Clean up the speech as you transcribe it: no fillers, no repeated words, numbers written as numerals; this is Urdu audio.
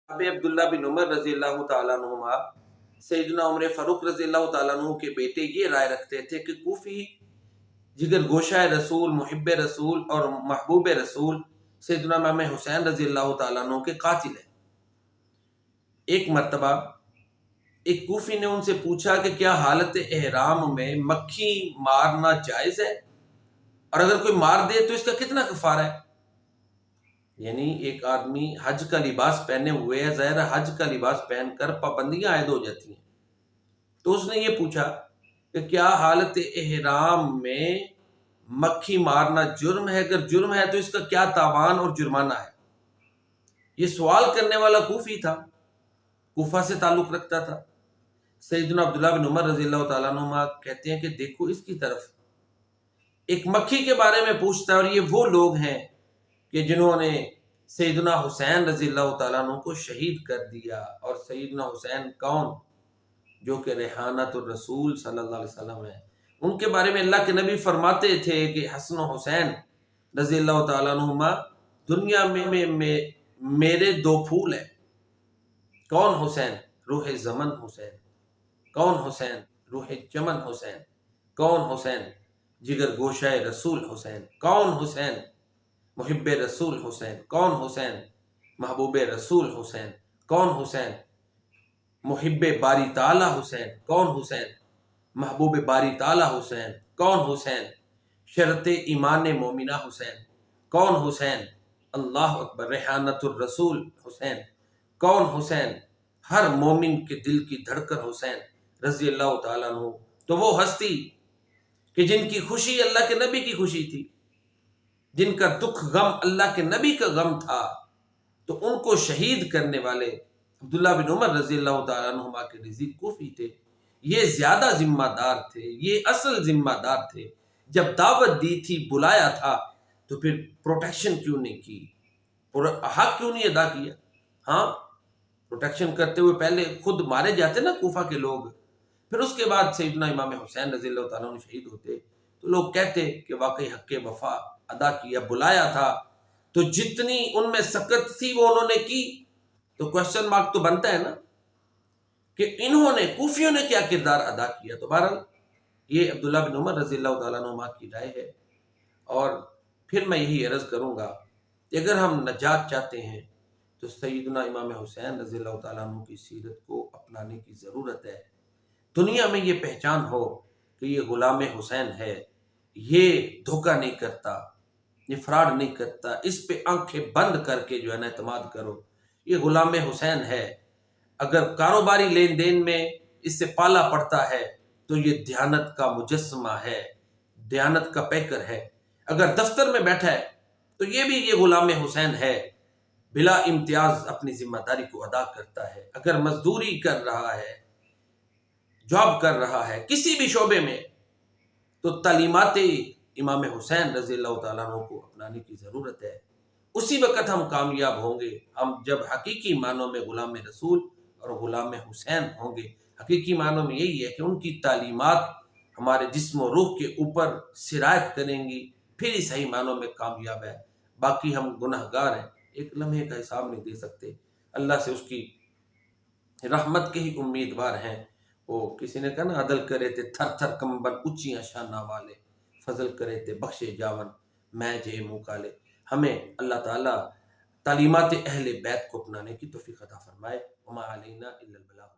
اب عبداللہ بن عمر رضی اللہ تعالیٰ عنہما سیدنا عمر فاروق رضی اللہ تعالیٰ عنہ کے بیٹے یہ رائے رکھتے تھے کہ کوفی جگر گوشہ رسول، محب رسول اور محبوب رسول سیدنا امام حسین رضی اللہ تعالیٰ عنہ کے قاتل ہیں۔ ایک مرتبہ ایک کوفی نے ان سے پوچھا کہ کیا حالت احرام میں مکھی مارنا جائز ہے، اور اگر کوئی مار دے تو اس کا کتنا کفارہ ہے؟ یعنی ایک آدمی حج کا لباس پہنے ہوئے ہے، ظاہر حج کا لباس پہن کر پابندیاں عائد ہو جاتی ہیں، تو اس نے یہ پوچھا کہ کیا حالت احرام میں مکھی مارنا جرم ہے؟ اگر جرم ہے تو اس کا کیا تاوان اور جرمانہ ہے؟ یہ سوال کرنے والا کوفی تھا، کوفہ سے تعلق رکھتا تھا۔ سیدنا عبداللہ بن عمر رضی اللہ تعالیٰ عنہ کہتے ہیں کہ دیکھو اس کی طرف، ایک مکھی کے بارے میں پوچھتا ہے، اور یہ وہ لوگ ہیں کہ جنہوں نے سیدنا حسین رضی اللہ تعالیٰ عنہ کو شہید کر دیا۔ اور سیدنا حسین کون؟ جو کہ ریحانۃ الرسول صلی اللہ علیہ وسلم ہے۔ ان کے بارے میں اللہ کے نبی فرماتے تھے کہ حسن و حسین رضی اللہ تعالیٰ عنہما دنیا میں میرے دو پھول ہیں۔ کون حسین؟ روح زمن حسین۔ کون حسین؟ روح چمن حسین۔ کون حسین؟ جگر گوشہ رسول حسین۔ کون حسین؟ محب رسول حسین۔ کون حسین؟ محبوب رسول حسین۔ کون حسین؟ محب باری تعالی حسین۔ کون حسین؟ محبوب باری تعالی حسین۔ کون حسین؟ شرط ایمان مومنہ حسین۔ کون حسین؟ اللہ اکبر، ریحانۃ الرسول حسین۔ کون حسین؟ ہر مومن کے دل کی دھڑکن حسین رضی اللہ تعالیٰ عنہ۔ تو وہ ہستی کہ جن کی خوشی اللہ کے نبی کی خوشی تھی، جن کا دکھ غم اللہ کے نبی کا غم تھا، تو ان کو شہید کرنے والے عبداللہ بن عمر رضی اللہ تعالیٰ عنہما کے نزدیک کوفی تھے۔ یہ زیادہ ذمہ دار تھے، یہ اصل ذمہ دار تھے۔ جب دعوت دی تھی، بلایا تھا، تو پھر پروٹیکشن کیوں نہیں کی؟ حق کیوں نہیں ادا کیا؟ ہاں، پروٹیکشن کرتے ہوئے پہلے خود مارے جاتے نا کوفہ کے لوگ، پھر اس کے بعد سیدنا امام حسین رضی اللہ تعالیٰ عنہ شہید ہوتے تو لوگ کہتے کہ واقعی حق وفا ادا کیا، بلایا تھا، تو جتنی ان میں سکت تھی وہ انہوں نے کی۔ تو کوشچن مارک تو بنتا ہے نا کہ انہوں نے، کوفیوں نے کیا کردار ادا کیا؟ تو بہرحال یہ عبداللہ بن عمر رضی اللہ تعالیٰ عنہ کی رائے ہے۔ اور پھر میں یہی عرض کروں گا کہ اگر ہم نجات چاہتے ہیں تو سیدنا امام حسین رضی اللہ تعالیٰ عنہ کی سیرت کو اپنانے کی ضرورت ہے۔ دنیا میں یہ پہچان ہو کہ یہ غلام حسین ہے، یہ دھوکہ نہیں کرتا، یہ فراڈ نہیں کرتا، اس پہ آنکھیں بند کر کے جو ہے نا اعتماد کرو، یہ غلام حسین ہے۔ اگر کاروباری لین دین میں اس سے پالا پڑتا ہے تو یہ دیانت کا مجسمہ ہے، دیانت کا پیکر ہے۔ اگر دفتر میں بیٹھا ہے تو یہ بھی یہ غلام حسین ہے، بلا امتیاز اپنی ذمہ داری کو ادا کرتا ہے۔ اگر مزدوری کر رہا ہے، جاب کر رہا ہے کسی بھی شعبے میں، تو تعلیمات امام حسین رضی اللہ تعالیٰ عنہ کو اپنانے کی ضرورت ہے۔ اسی وقت ہم کامیاب ہوں گے، ہم جب حقیقی معنوں میں غلام رسول اور غلام حسین ہوں گے۔ حقیقی معنوں میں یہی ہے کہ ان کی تعلیمات ہمارے جسم و روح کے اوپر سرایت کریں گی، پھر ہی صحیح معنوں میں کامیاب ہے۔ باقی ہم گناہ گار ہیں، ایک لمحے کا حساب نہیں دے سکتے، اللہ سے اس کی رحمت کے ہی امیدوار ہیں۔ وہ کسی نے کہا نا، عدل کرے تھے تھر تھر کمبل اونچیاں شانہ والے، فضل کرے تھے بخشے جاون میں جے منہ کالے۔ ہمیں اللہ تعالیٰ تعلیمات اہل بیت کو اپنانے کی توفیق عطا فرمائے۔ وما علینا الا البلاغ۔